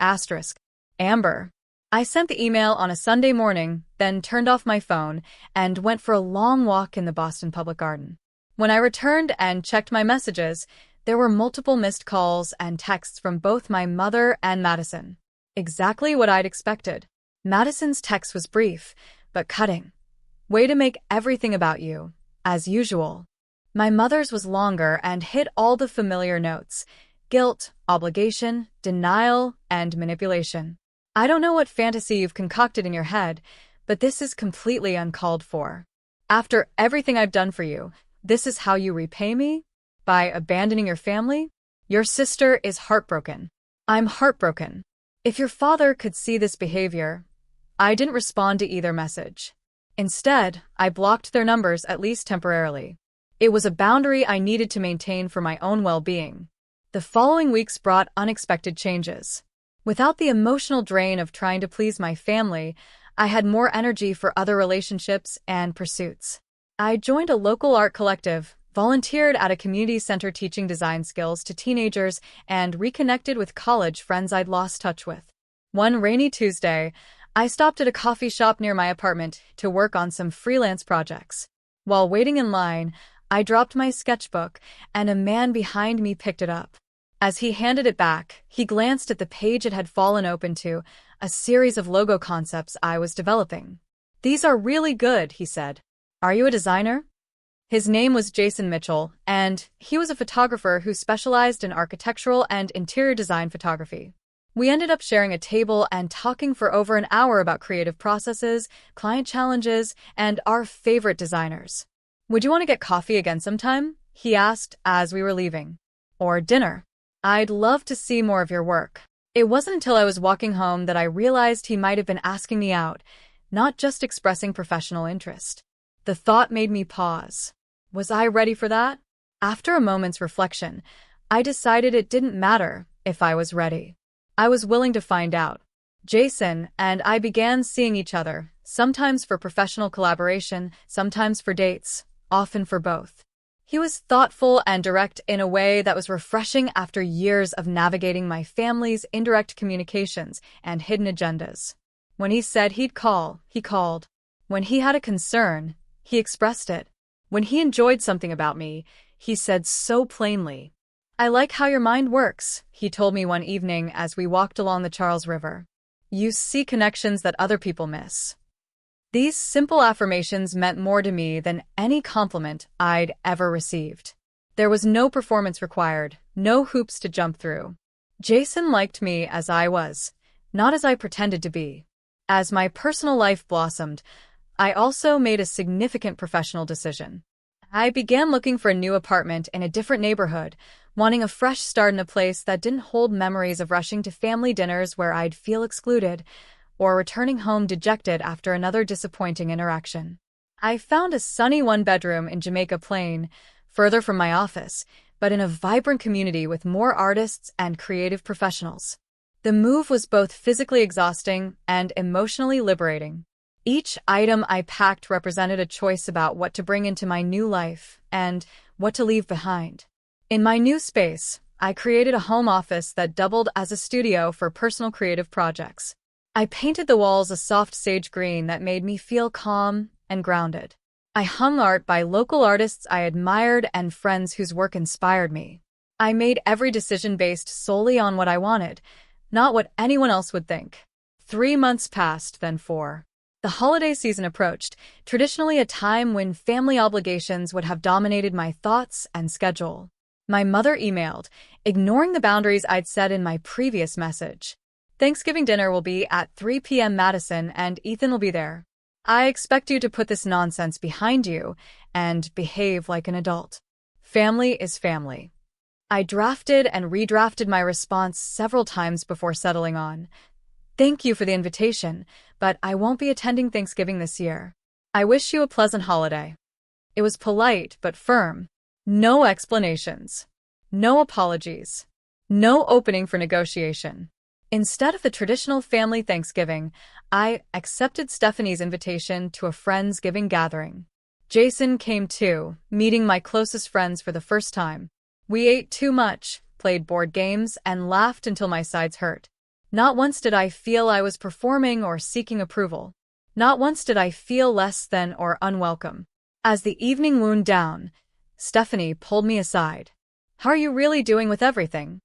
Asterisk. Amber. I sent the email on a Sunday morning, then turned off my phone and went for a long walk in the Boston Public Garden. When I returned and checked my messages, there were multiple missed calls and texts from both my mother and Madison. Exactly what I'd expected. Madison's text was brief, but cutting. Way to make everything about you, as usual. My mother's was longer and hit all the familiar notes: guilt, obligation, denial, and manipulation. I don't know what fantasy you've concocted in your head, but this is completely uncalled for. After everything I've done for you, this is how you repay me? By abandoning your family? Your sister is heartbroken. I'm heartbroken. If your father could see this behavior. I didn't respond to either message. Instead, I blocked their numbers, at least temporarily. It was a boundary I needed to maintain for my own well-being. The following weeks brought unexpected changes. Without the emotional drain of trying to please my family, I had more energy for other relationships and pursuits. I joined a local art collective, volunteered at a community center teaching design skills to teenagers, and reconnected with college friends I'd lost touch with. One rainy Tuesday, I stopped at a coffee shop near my apartment to work on some freelance projects. While waiting in line, I dropped my sketchbook, and a man behind me picked it up. As he handed it back, he glanced at the page it had fallen open to, a series of logo concepts I was developing. These are really good, he said. Are you a designer? His name was Jason Mitchell, and he was a photographer who specialized in architectural and interior design photography. We ended up sharing a table and talking for over an hour about creative processes, client challenges, and our favorite designers. Would you want to get coffee again sometime? He asked as we were leaving. Or dinner. I'd love to see more of your work. It wasn't until I was walking home that I realized he might have been asking me out, not just expressing professional interest. The thought made me pause. Was I ready for that? After a moment's reflection, I decided it didn't matter if I was ready. I was willing to find out. Jason and I began seeing each other, sometimes for professional collaboration, sometimes for dates, often for both. He was thoughtful and direct in a way that was refreshing after years of navigating my family's indirect communications and hidden agendas. When he said he'd call, he called. When he had a concern, he expressed it. When he enjoyed something about me, he said so plainly. I like how your mind works, he told me one evening as we walked along the Charles River. You see connections that other people miss. These simple affirmations meant more to me than any compliment I'd ever received. There was no performance required, no hoops to jump through. Jason liked me as I was, not as I pretended to be. As my personal life blossomed, I also made a significant professional decision. I began looking for a new apartment in a different neighborhood, wanting a fresh start in a place that didn't hold memories of rushing to family dinners where I'd feel excluded, or returning home dejected after another disappointing interaction. I found a sunny one-bedroom in Jamaica Plain, further from my office, but in a vibrant community with more artists and creative professionals. The move was both physically exhausting and emotionally liberating. Each item I packed represented a choice about what to bring into my new life and what to leave behind. In my new space, I created a home office that doubled as a studio for personal creative projects. I painted the walls a soft sage green that made me feel calm and grounded. I hung art by local artists I admired and friends whose work inspired me. I made every decision based solely on what I wanted, not what anyone else would think. 3 months passed, then 4. The holiday season approached, traditionally a time when family obligations would have dominated my thoughts and schedule. My mother emailed, ignoring the boundaries I'd set in my previous message. Thanksgiving dinner will be at 3 p.m. Madison, and Ethan will be there. I expect you to put this nonsense behind you and behave like an adult. Family is family. I drafted and redrafted my response several times before settling on. Thank you for the invitation, but I won't be attending Thanksgiving this year. I wish you a pleasant holiday. It was polite but firm. No explanations. No apologies. No opening for negotiation. Instead of the traditional family Thanksgiving, I accepted Stephanie's invitation to a Friendsgiving gathering. Jason came too, meeting my closest friends for the first time. We ate too much, played board games, and laughed until my sides hurt. Not once did I feel I was performing or seeking approval. Not once did I feel less than or unwelcome. As the evening wound down, Stephanie pulled me aside. How are you really doing with everything?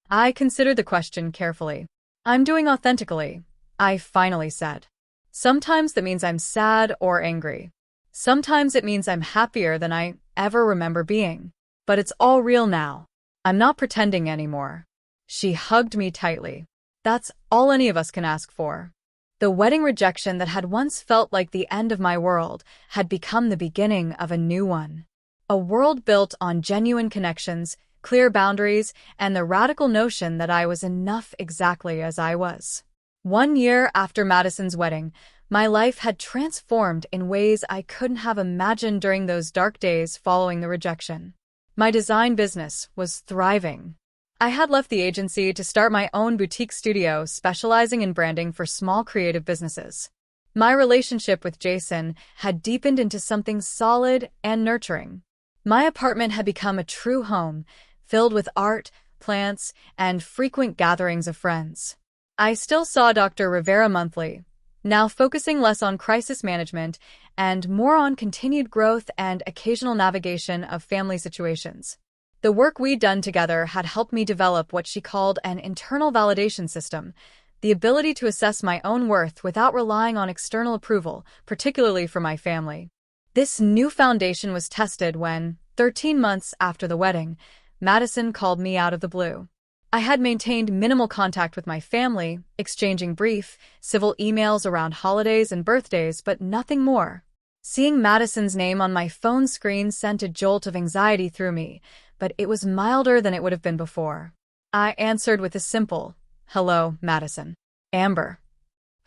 I considered the question carefully. I'm doing authentically, I finally said. Sometimes that means I'm sad or angry. Sometimes it means I'm happier than I ever remember being. But it's all real now. I'm not pretending anymore. She hugged me tightly. That's all any of us can ask for. The wedding rejection that had once felt like the end of my world had become the beginning of a new one. A world built on genuine connections, clear boundaries, and the radical notion that I was enough exactly as I was. 1 year after Madison's wedding, my life had transformed in ways I couldn't have imagined during those dark days following the rejection. My design business was thriving. I had left the agency to start my own boutique studio specializing in branding for small creative businesses. My relationship with Jason had deepened into something solid and nurturing. My apartment had become a true home, filled with art, plants, and frequent gatherings of friends. I still saw Dr. Rivera monthly, now focusing less on crisis management and more on continued growth and occasional navigation of family situations. The work we'd done together had helped me develop what she called an internal validation system, the ability to assess my own worth without relying on external approval, particularly from my family. This new foundation was tested when, 13 months after the wedding, Madison called me out of the blue. I had maintained minimal contact with my family, exchanging brief, civil emails around holidays and birthdays, but nothing more. Seeing Madison's name on my phone screen sent a jolt of anxiety through me, but it was milder than it would have been before. I answered with a simple, "Hello, Madison." "Amber."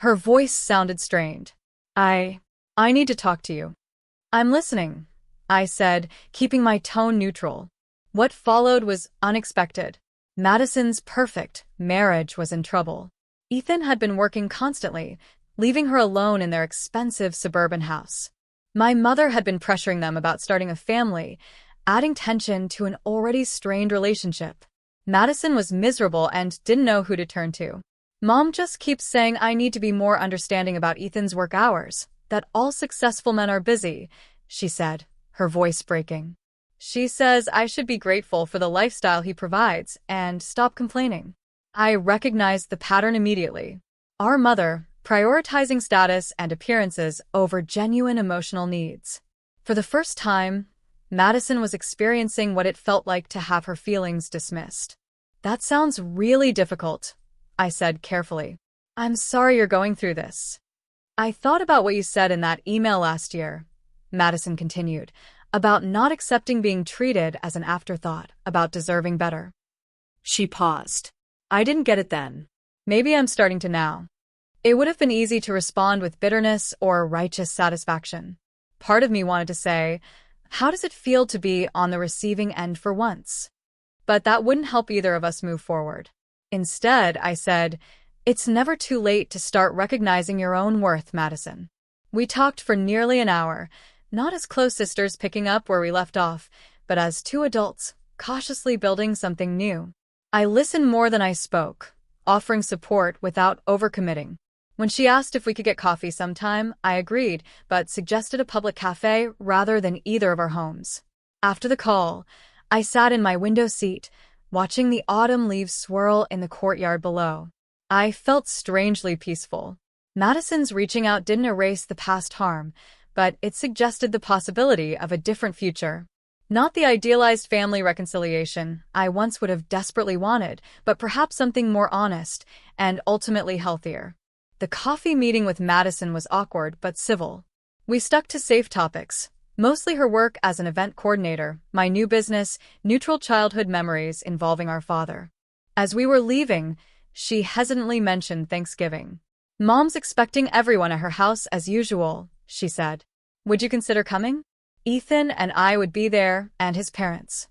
Her voice sounded strained. I need to talk to you." "I'm listening," I said, keeping my tone neutral. What followed was unexpected. Madison's perfect marriage was in trouble. Ethan had been working constantly, leaving her alone in their expensive suburban house. My mother had been pressuring them about starting a family, adding tension to an already strained relationship. Madison was miserable and didn't know who to turn to. "Mom just keeps saying I need to be more understanding about Ethan's work hours, that all successful men are busy," she said, her voice breaking. She says I should be grateful for the lifestyle he provides and stop complaining. I recognized the pattern immediately. Our mother, prioritizing status and appearances over genuine emotional needs. For the first time, Madison was experiencing what it felt like to have her feelings dismissed. That sounds really difficult, I said carefully. I'm sorry you're going through this. I thought about what you said in that email last year, Madison continued, about not accepting being treated as an afterthought, about deserving better. She paused. I didn't get it then. Maybe I'm starting to now. It would have been easy to respond with bitterness or righteous satisfaction. Part of me wanted to say, how does it feel to be on the receiving end for once? But that wouldn't help either of us move forward. Instead, I said, it's never too late to start recognizing your own worth, Madison. We talked for nearly an hour, not as close sisters picking up where we left off, but as two adults, cautiously building something new. I listened more than I spoke, offering support without overcommitting. When she asked if we could get coffee sometime, I agreed, but suggested a public cafe rather than either of our homes. After the call, I sat in my window seat, watching the autumn leaves swirl in the courtyard below. I felt strangely peaceful. Madison's reaching out didn't erase the past harm, but it suggested the possibility of a different future. Not the idealized family reconciliation I once would have desperately wanted, but perhaps something more honest and ultimately healthier. The coffee meeting with Madison was awkward but civil. We stuck to safe topics, mostly her work as an event coordinator, my new business, neutral childhood memories involving our father. As we were leaving, she hesitantly mentioned Thanksgiving. Mom's expecting everyone at her house as usual, she said. Would you consider coming? Ethan and I would be there, and his parents.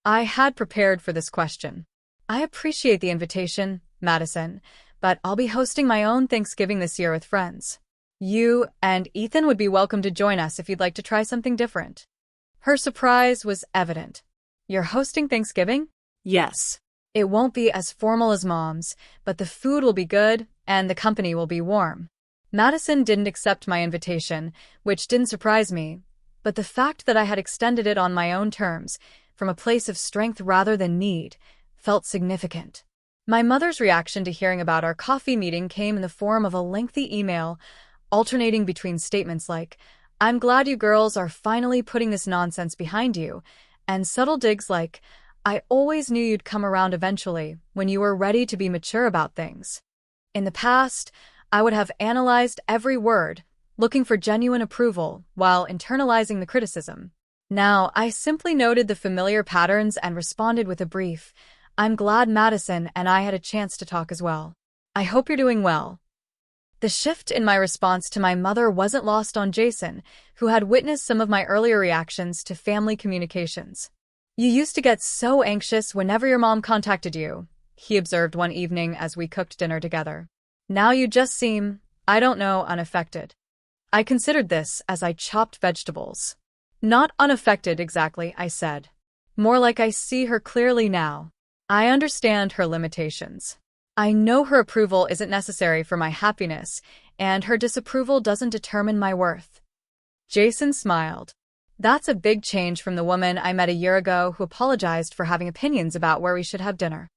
I had prepared for this question. I appreciate the invitation, Madison, but I'll be hosting my own Thanksgiving this year with friends. You and Ethan would be welcome to join us if you'd like to try something different. Her surprise was evident. You're hosting Thanksgiving? Yes. It won't be as formal as Mom's, but the food will be good and the company will be warm. Madison didn't accept my invitation, which didn't surprise me, but the fact that I had extended it on my own terms, from a place of strength rather than need, felt significant. My mother's reaction to hearing about our coffee meeting came in the form of a lengthy email, alternating between statements like, I'm glad you girls are finally putting this nonsense behind you, and subtle digs like, I always knew you'd come around eventually, when you were ready to be mature about things. In the past, I would have analyzed every word, looking for genuine approval while internalizing the criticism. Now, I simply noted the familiar patterns and responded with a brief, I'm glad Madison and I had a chance to talk as well. I hope you're doing well. The shift in my response to my mother wasn't lost on Jason, who had witnessed some of my earlier reactions to family communications. You used to get so anxious whenever your mom contacted you, he observed one evening as we cooked dinner together. Now you just seem, I don't know, unaffected. I considered this as I chopped vegetables. Not unaffected exactly, I said. More like I see her clearly now. I understand her limitations. I know her approval isn't necessary for my happiness, and her disapproval doesn't determine my worth. Jason smiled. That's a big change from the woman I met a year ago who apologized for having opinions about where we should have dinner.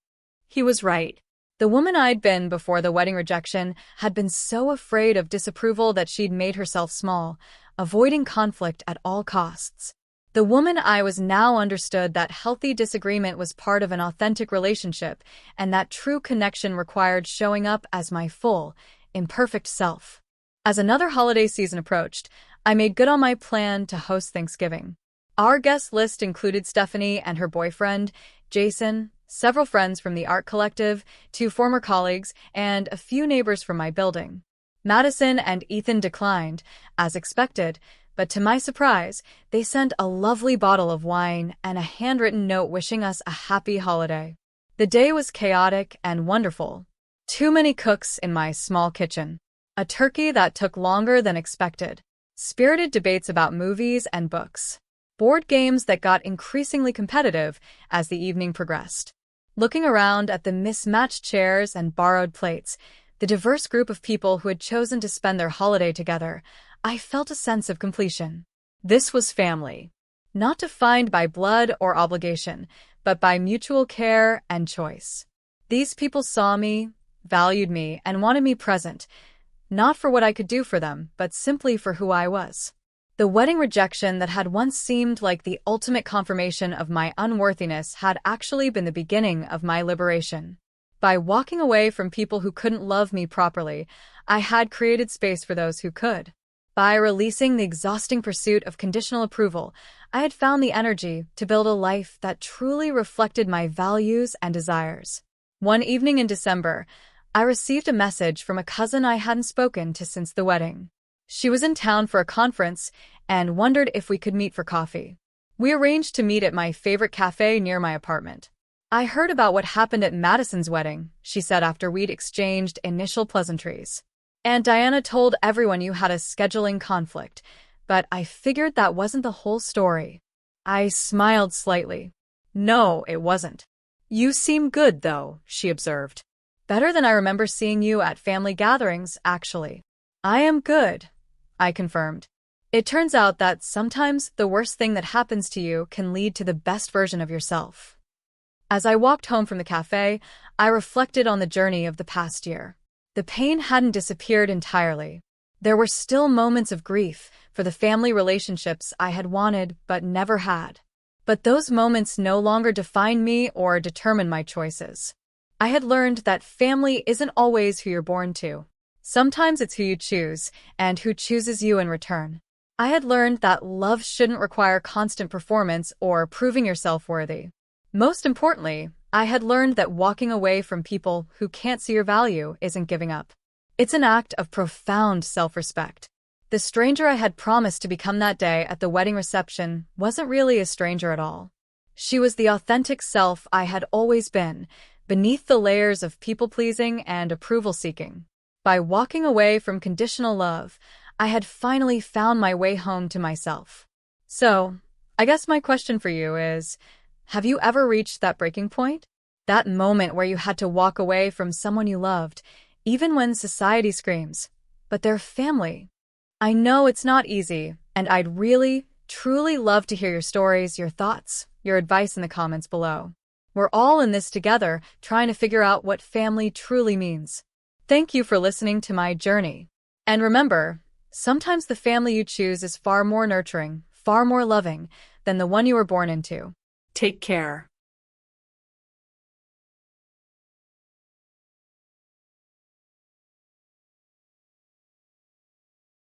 He was right. The woman I'd been before the wedding rejection had been so afraid of disapproval that she'd made herself small, avoiding conflict at all costs. The woman I was now understood that healthy disagreement was part of an authentic relationship, and that true connection required showing up as my full, imperfect self. As another holiday season approached, I made good on my plan to host Thanksgiving. Our guest list included Stephanie and her boyfriend, Jason, several friends from the art collective, 2 former colleagues, and a few neighbors from my building. Madison and Ethan declined, as expected, but to my surprise, they sent a lovely bottle of wine and a handwritten note wishing us a happy holiday. The day was chaotic and wonderful. Too many cooks in my small kitchen. A turkey that took longer than expected. Spirited debates about movies and books. Board games that got increasingly competitive as the evening progressed. Looking around at the mismatched chairs and borrowed plates, the diverse group of people who had chosen to spend their holiday together, I felt a sense of completion. This was family. not defined by blood or obligation, but by mutual care and choice. These people saw me, valued me, and wanted me present, not for what I could do for them, but simply for who I was. The wedding rejection that had once seemed like the ultimate confirmation of my unworthiness had actually been the beginning of my liberation. By walking away from people who couldn't love me properly, I had created space for those who could. By releasing the exhausting pursuit of conditional approval, I had found the energy to build a life that truly reflected my values and desires. One evening in December, I received a message from a cousin I hadn't spoken to since the wedding. She was in town for a conference and wondered if we could meet for coffee. We arranged to meet at my favorite cafe near my apartment. "I heard about what happened at Madison's wedding," she said after we'd exchanged initial pleasantries. "And Diana told everyone you had a scheduling conflict, but I figured that wasn't the whole story." I smiled slightly. "No, it wasn't." "You seem good, though," she observed. "Better than I remember seeing you at family gatherings, actually." "I am good," I confirmed. It turns out that sometimes the worst thing that happens to you can lead to the best version of yourself. As I walked home from the cafe, I reflected on the journey of the past year. The pain hadn't disappeared entirely. There were still moments of grief for the family relationships I had wanted but never had. But those moments no longer defined me or determined my choices. I had learned that family isn't always who you're born to. Sometimes it's who you choose, and who chooses you in return. I had learned that love shouldn't require constant performance or proving yourself worthy. Most importantly, I had learned that walking away from people who can't see your value isn't giving up. It's an act of profound self-respect. The stranger I had promised to become that day at the wedding reception wasn't really a stranger at all. She was the authentic self I had always been, beneath the layers of people-pleasing and approval-seeking. By walking away from conditional love, I had finally found my way home to myself. So, I guess my question for you is, have you ever reached that breaking point? That moment where you had to walk away from someone you loved, even when society screams, "But they're family." I know it's not easy, and I'd really, truly love to hear your stories, your thoughts, your advice in the comments below. We're all in this together, trying to figure out what family truly means. Thank you for listening to my journey. And remember, sometimes the family you choose is far more nurturing, far more loving than the one you were born into. Take care.